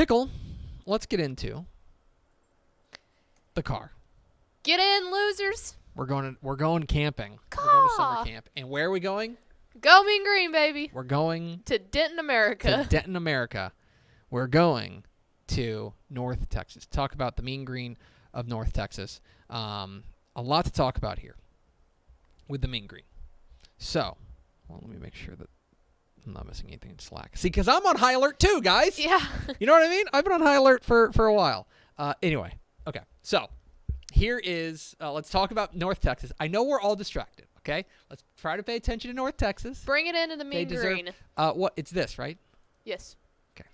Pickle, let's get into the car. Get in, losers. We're going camping. Caw. We're going to summer camp. And where are we going? Go Mean Green, baby. We're going to Denton, America. We're going to North Texas. Talk about the Mean Green of North Texas. A lot to talk about here with the Mean Green. So, let me make sure that I'm not missing anything in Slack. See, because I'm on high alert too, guys. Yeah. You know what I mean? I've been on high alert for a while. Anyway, okay. So, here is, let's talk about North Texas. I know we're all distracted, okay? Let's try to pay attention to North Texas. Bring it into the Mean Green. What? It's this, right? Yes. Okay.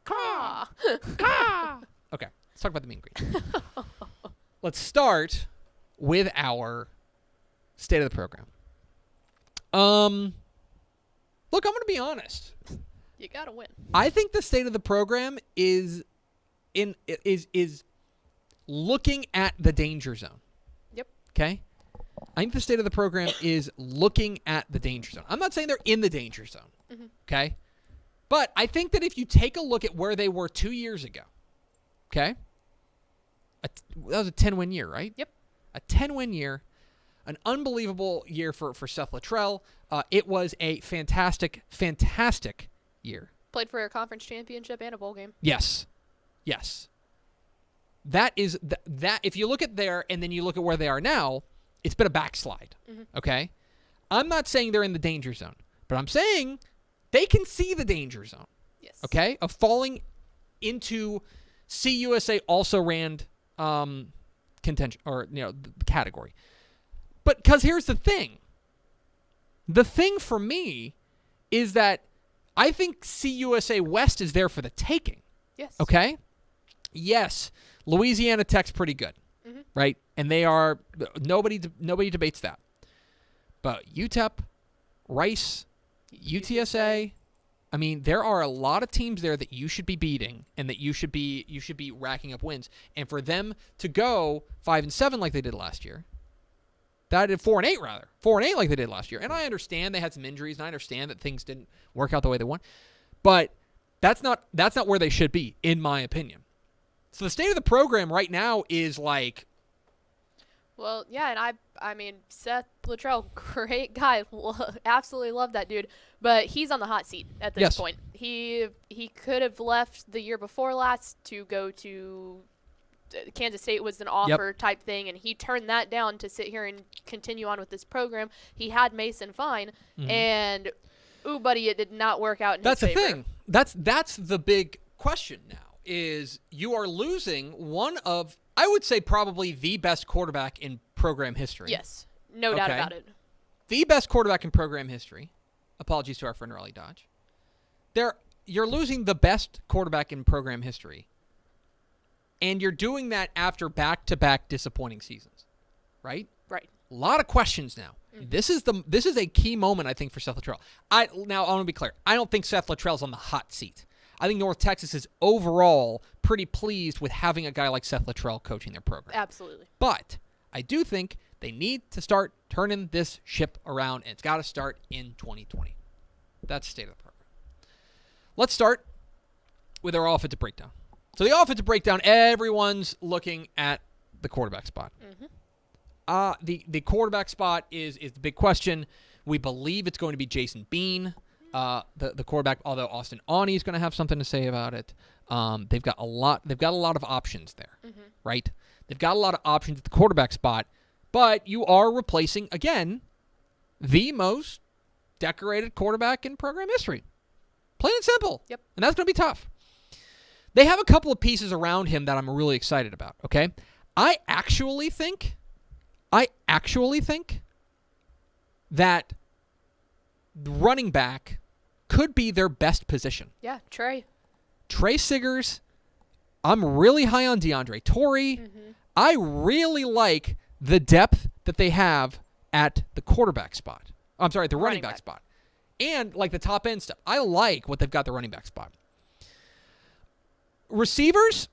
Caw. Okay. Let's talk about the Mean Green. Let's start with our state of the program. Look, I'm going to be honest. You got to win. I think the state of the program is looking at the danger zone. Yep. Okay? I think the state of the program is looking at the danger zone. I'm not saying they're in the danger zone. Mm-hmm. Okay? But I think that if you take a look at where they were 2 years ago, okay? That was a 10-win year, right? Yep. A 10-win year. An unbelievable year for Seth Luttrell. It was a fantastic, fantastic year. Played for a conference championship and a bowl game. Yes. Yes. That is that. If you look at there and then you look at where they are now, it's been a backslide. Mm-hmm. Okay? I'm not saying they're in the danger zone, but I'm saying they can see the danger zone. Yes. Okay? Of falling into CUSA also ran contention or the category. But because here's the thing. The thing for me is that I think CUSA West is there for the taking. Yes. Okay? Yes. Louisiana Tech's pretty good. Mm-hmm. Right? And they are nobody debates that. But UTEP, Rice, UTSA, I mean, there are a lot of teams there that you should be beating and that you should be racking up wins. And for them to go 5-7 like they did last year, that did 4-8 rather. 4-8 like they did last year. And I understand they had some injuries, and I understand that things didn't work out the way they want. But that's not where they should be, in my opinion. So the state of the program right now is like... Well, yeah, and I mean, Seth Luttrell, great guy. Absolutely love that dude. But he's on the hot seat at this Yes. point. He could have left the year before last to go to Kansas State was an offer type thing, and he turned that down to sit here and continue on with this program. He had Mason Fine, and ooh, buddy, it did not work out in his favor. That's the thing. That's the big question now, is you are losing one of, I would say, probably the best quarterback in program history. Yes, no doubt about it. The best quarterback in program history. Apologies to our friend Raleigh Dodge. You're losing the best quarterback in program history. And you're doing that after back-to-back disappointing seasons, right? Right. A lot of questions now. Mm-hmm. This is a key moment, I think, for Seth Luttrell. Now, I want to be clear. I don't think Seth Luttrell's on the hot seat. I think North Texas is overall pretty pleased with having a guy like Seth Luttrell coaching their program. Absolutely. But I do think they need to start turning this ship around, and it's got to start in 2020. That's the state of the program. Let's start with our offensive breakdown. So the offensive breakdown, everyone's looking at the quarterback spot. Mm-hmm. The quarterback spot is the big question. We believe it's going to be Jason Bean, the quarterback. Although Austin Awney is going to have something to say about it. They've got a lot of options there, right? They've got a lot of options at the quarterback spot, but you are replacing again the most decorated quarterback in program history. Plain and simple. Yep. And that's going to be tough. They have a couple of pieces around him that I'm really excited about, okay? I actually think that running back could be their best position. Yeah, Trey Siggers. I'm really high on DeAndre Torrey. Mm-hmm. I really like the depth that they have at the quarterback spot. I'm sorry, the running back spot. And like the top end stuff. I like what they've got the running back spot. Receivers,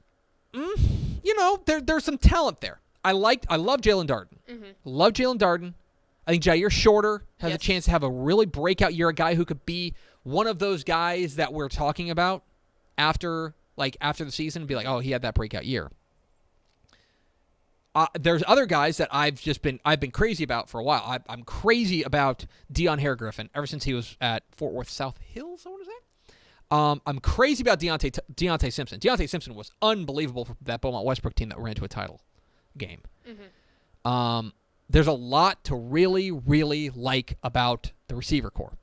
there's some talent there. I love Jalen Darden. Mm-hmm. Love Jalen Darden. I think Jair Shorter has a chance to have a really breakout year, a guy who could be one of those guys that we're talking about after like after the season and be like, oh, he had that breakout year. There's other guys that I've been crazy about for a while. I'm crazy about Deion Hare-Griffin ever since he was at Fort Worth South Hills, I want to say. I'm crazy about Deontay Simpson. Deontay Simpson was unbelievable for that Beaumont Westbrook team that ran to a title game. Mm-hmm. There's a lot to really, really like about the receiver corps.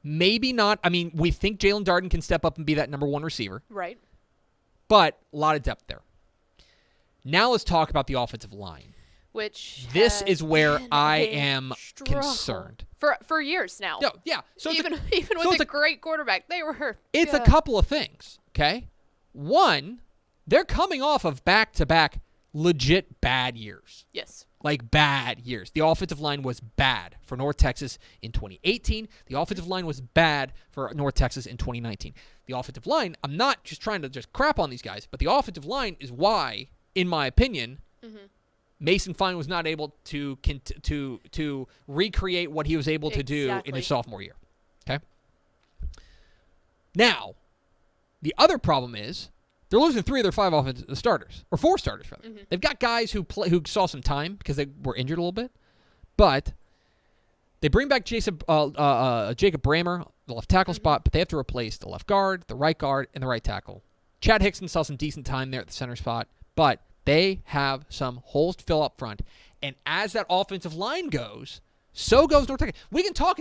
Maybe not. I mean, we think Jalen Darden can step up and be that number one receiver. Right. But a lot of depth there. Now let's talk about the offensive line. This is where I am concerned. For years now. No, yeah. So even with a great quarterback, they were. It's a couple of things, okay? One, they're coming off of back-to-back legit bad years. Yes. Like bad years. The offensive line was bad for North Texas in 2018. The offensive line was bad for North Texas in 2019. The offensive line, I'm not just trying to just crap on these guys, but the offensive line is why, in my opinion, Mason Fine was not able to recreate what he was able to do in his sophomore year. Okay? Now, the other problem is they're losing 3 of their 5 offensive starters, or 4 starters rather. Mm-hmm. They've got guys who saw some time because they were injured a little bit, but they bring back Jacob Brammer, the left tackle spot, but they have to replace the left guard, the right guard, and the right tackle. Chad Hickson saw some decent time there at the center spot, but they have some holes to fill up front. And as that offensive line goes, so goes North Texas. We can talk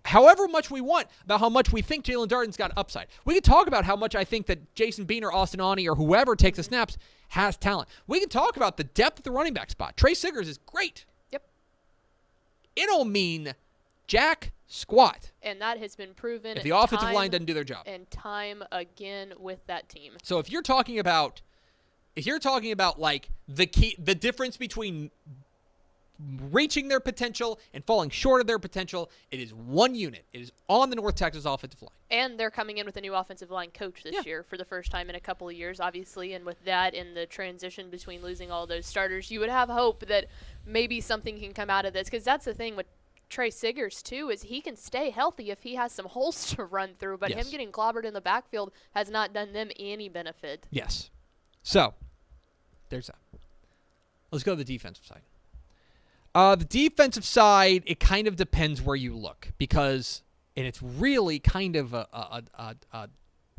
however much we want about how much we think Jalen Darden's got upside. We can talk about how much I think that Jason Bean or Austin Awney or whoever takes the snaps has talent. We can talk about the depth at the running back spot. Trey Siggers is great. Yep. It don't mean jack squat. And that has been proven. If the offensive line doesn't do their job. And time again with that team. So if you're talking about like the difference between reaching their potential and falling short of their potential, it is one unit. It is on the North Texas offensive line. And they're coming in with a new offensive line coach this year for the first time in a couple of years, obviously. And with that and the transition between losing all those starters, you would have hope that maybe something can come out of this. Because that's the thing with Trey Siggers, too, is he can stay healthy if he has some holes to run through. But him getting clobbered in the backfield has not done them any benefit. Yes. So, there's that. Let's go to the defensive side. The defensive side, it kind of depends where you look because, and it's really kind of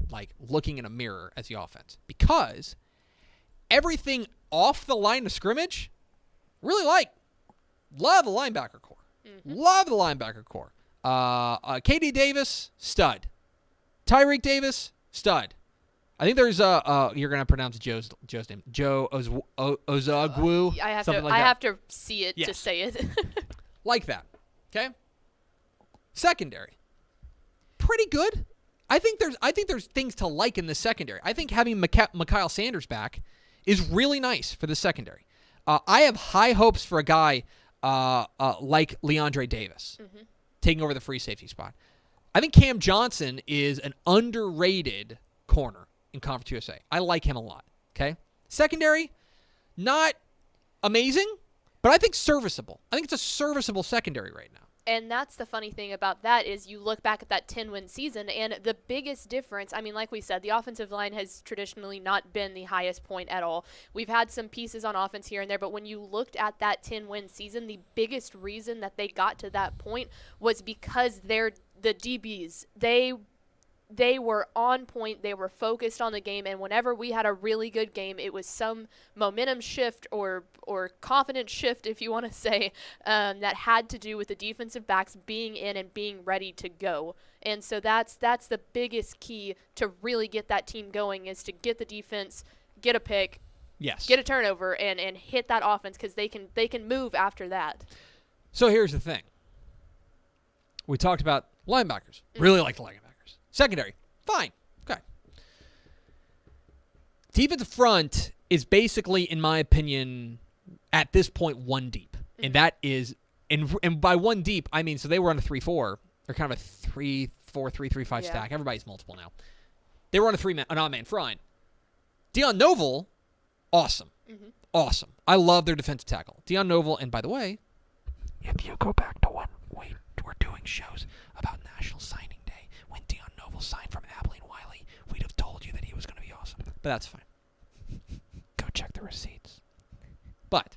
like looking in a mirror as the offense because everything off the line of scrimmage, really love the linebacker core. Mm-hmm. Love the linebacker core. KD Davis, stud. Tyreek Davis, stud. I think there's you're gonna pronounce Joe's name, Joe Ozagwu. I have to see it to say it. Like that, okay. Secondary, pretty good. I think there's things to like in the secondary. I think having Mikhail Sanders back is really nice for the secondary. I have high hopes for a guy like Leandre Davis taking over the free safety spot. I think Cam Johnson is an underrated corner in Conference USA. I like him a lot, okay? Secondary, not amazing, but I think serviceable. I think it's a serviceable secondary right now. And that's the funny thing about that is you look back at that 10-win season, and the biggest difference, I mean, like we said, the offensive line has traditionally not been the highest point at all. We've had some pieces on offense here and there, but when you looked at that 10-win season, the biggest reason that they got to that point was because they're the DBs. They were on point. They were focused on the game. And whenever we had a really good game, it was some momentum shift or confidence shift, if you want to say, that had to do with the defensive backs being in and being ready to go. And so that's the biggest key to really get that team going is to get the defense, get a pick, get a turnover, and hit that offense because they can move after that. So here's the thing. We talked about linebackers. Really like the linebackers. Secondary, fine. Okay. Defensive front is basically, in my opinion, at this point, one deep. And that is, and by one deep, I mean, so they were on a 3-4. They're kind of a 3-4, 3-3-5 stack. Everybody's multiple now. They were on an odd-man front. Deion Noble, awesome. Awesome. I love their defensive tackle. Deion Noble, and by the way, if you go back to when we were doing shows about National Signing Day, when Deion Noble signed from Abilene Wiley, we'd have told you that he was going to be awesome. but that's fine. Go check the receipts. But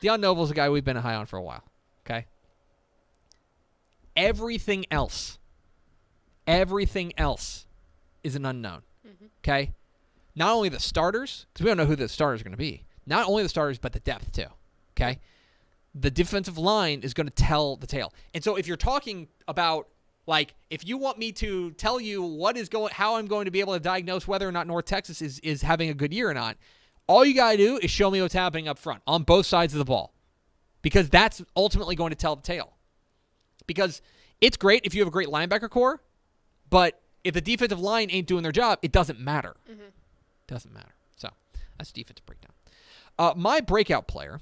Deion Noble's a guy we've been high on for a while. Okay. Everything else is an unknown. Mm-hmm. Okay. Not only the starters, because we don't know who the starters are going to be. Not only the starters, but the depth too. Okay. The defensive line is going to tell the tale. And so if you're talking about, like, if you want me to tell you how I'm going to be able to diagnose whether or not North Texas is having a good year or not, all you got to do is show me what's happening up front on both sides of the ball, because that's ultimately going to tell the tale. Because it's great if you have a great linebacker core, but if the defensive line ain't doing their job, it doesn't matter. Mm-hmm. Doesn't matter. So that's defensive breakdown. My breakout player,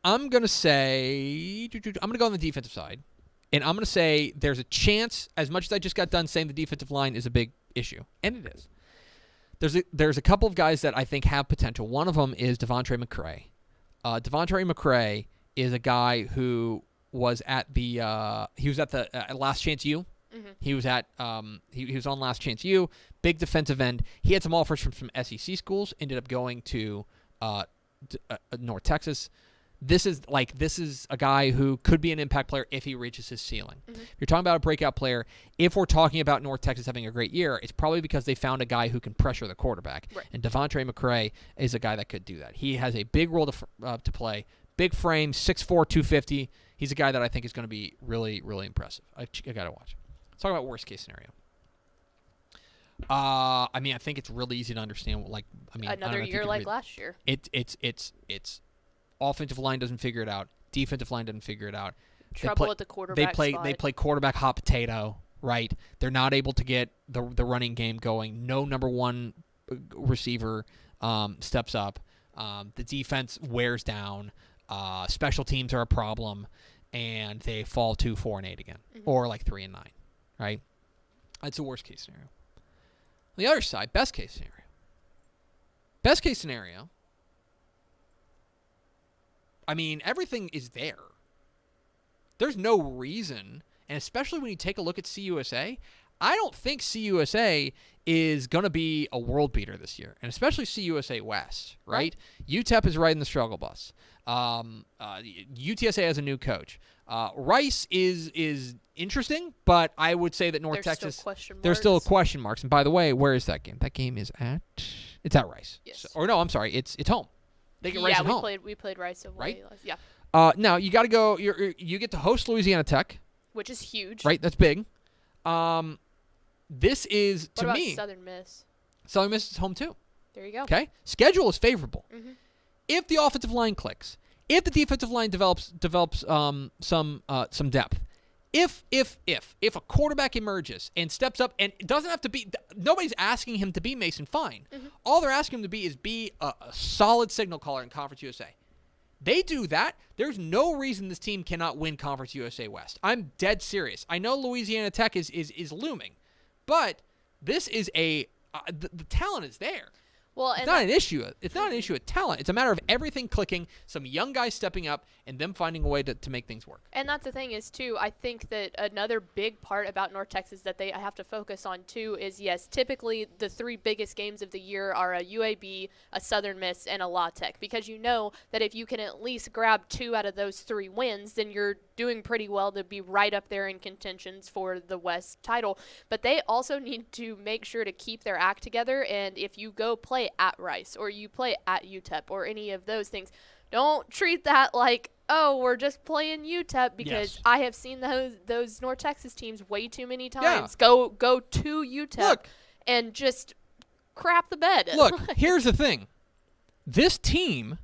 I'm going to go on the defensive side, and I'm going to say there's a chance, as much as I just got done saying the defensive line is a big issue, and it is. There's a couple of guys that I think have potential. One of them is Devontae McCray. Devontae McCray is a guy who was at the Last Chance U. Mm-hmm. He was at he was on Last Chance U. Big defensive end. He had some offers from some SEC schools. Ended up going to North Texas. This is a guy who could be an impact player if he reaches his ceiling. Mm-hmm. If you're talking about a breakout player, if we're talking about North Texas having a great year, it's probably because they found a guy who can pressure the quarterback. Right. And Devontae McCray is a guy that could do that. He has a big role to play. Big frame, 6'4", 250. He's a guy that I think is going to be really, really impressive. I got to watch. Let's talk about worst case scenario. I think it's really easy to understand. Another year like last year. It's offensive line doesn't figure it out. Defensive line doesn't figure it out. Trouble at the quarterback spot. They play quarterback hot potato, right? They're not able to get the running game going. No number one receiver steps up. The defense wears down. Special teams are a problem, and they fall to 4-8 again, or like 3-9, right? That's the worst case scenario. On the other side, best case scenario. Best case scenario. Everything is there. There's no reason, and especially when you take a look at CUSA, I don't think CUSA is going to be a world beater this year, and especially CUSA West, right? UTEP is riding the struggle bus. UTSA has a new coach. Rice is interesting, but I would say that North Texas, there's still question marks. And by the way, where is that game? That game is it's at Rice. Yes. It's home. They get Rice at home. We played Rice at right? Yeah. Now you got to go. You get to host Louisiana Tech, which is huge. Right, that's big. This is what to about me. Southern Miss? Southern Miss is home too. There you go. Okay, schedule is favorable. Mm-hmm. If the offensive line clicks, if the defensive line develops some depth, if a quarterback emerges and steps up, and it doesn't have to be, nobody's asking him to be Mason Fine. Mm-hmm. All they're asking him to be is a solid signal caller in Conference USA. They do that, there's no reason this team cannot win Conference USA West. I'm dead serious. I know Louisiana Tech is looming, but this is the talent is there. Well, it's not an issue. It's not an issue of talent. It's a matter of everything clicking, some young guys stepping up, and them finding a way to make things work. And that's the thing is, too, I think that another big part about North Texas that they have to focus on, too, is, yes, typically the three biggest games of the year are a UAB, a Southern Miss, and a La Tech, because you know that if you can at least grab 2 out of those 3 wins, then you're doing pretty well to be right up there in contentions for the West title. But they also need to make sure to keep their act together, and if you go play at Rice or you play at UTEP or any of those things, don't treat that like, oh, we're just playing UTEP, because yes. I have seen those North Texas teams way too many times go to UTEP and just crap the bed. Look, here's the thing. This team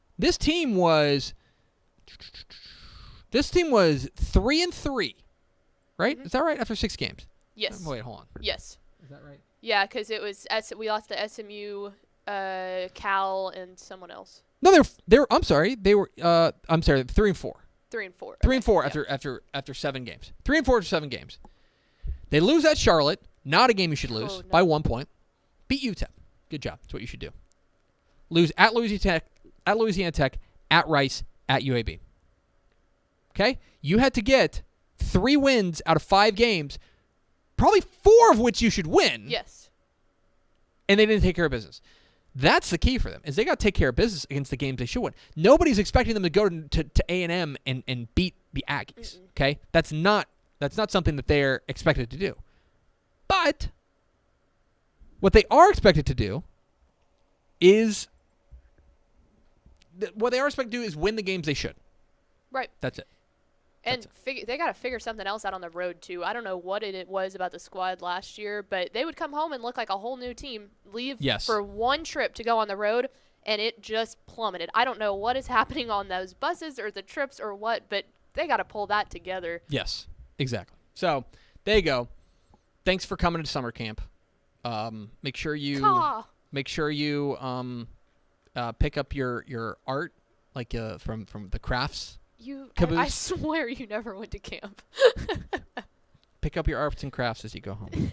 was 3-3, right? Mm-hmm. Is that right? After 6 games? Yes. Wait, hold on. Yes. Is that right? Yeah, because it was we lost to SMU, Cal, and someone else. No, I'm sorry. They were 3-4. 3-4. 3-4 after 7 games. 3-4 after 7 games. They lose at Charlotte. Not a game you should lose by 1 point. Beat UTEP. Good job. That's what you should do. Lose at Louisiana Tech, at Rice, at UAB. Okay? You had to get 3 wins out of 5 games, probably 4 of which you should win. Yes. And they didn't take care of business. That's the key for them, is they got to take care of business against the games they should win. Nobody's expecting them to go to A&M and beat the Aggies, okay? That's not something that they're expected to do. But what they are expected to do is win the games they should. Right. That's it. And they got to figure something else out on the road, too. I don't know what it was about the squad last year, but they would come home and look like a whole new team, leave for one trip to go on the road, and it just plummeted. I don't know what is happening on those buses or the trips or what, but they got to pull that together. Yes, exactly. So there you go. Thanks for coming to summer camp. Make sure you pick up your art, like from the crafts. I swear you never went to camp. Pick up your arts and crafts as you go home.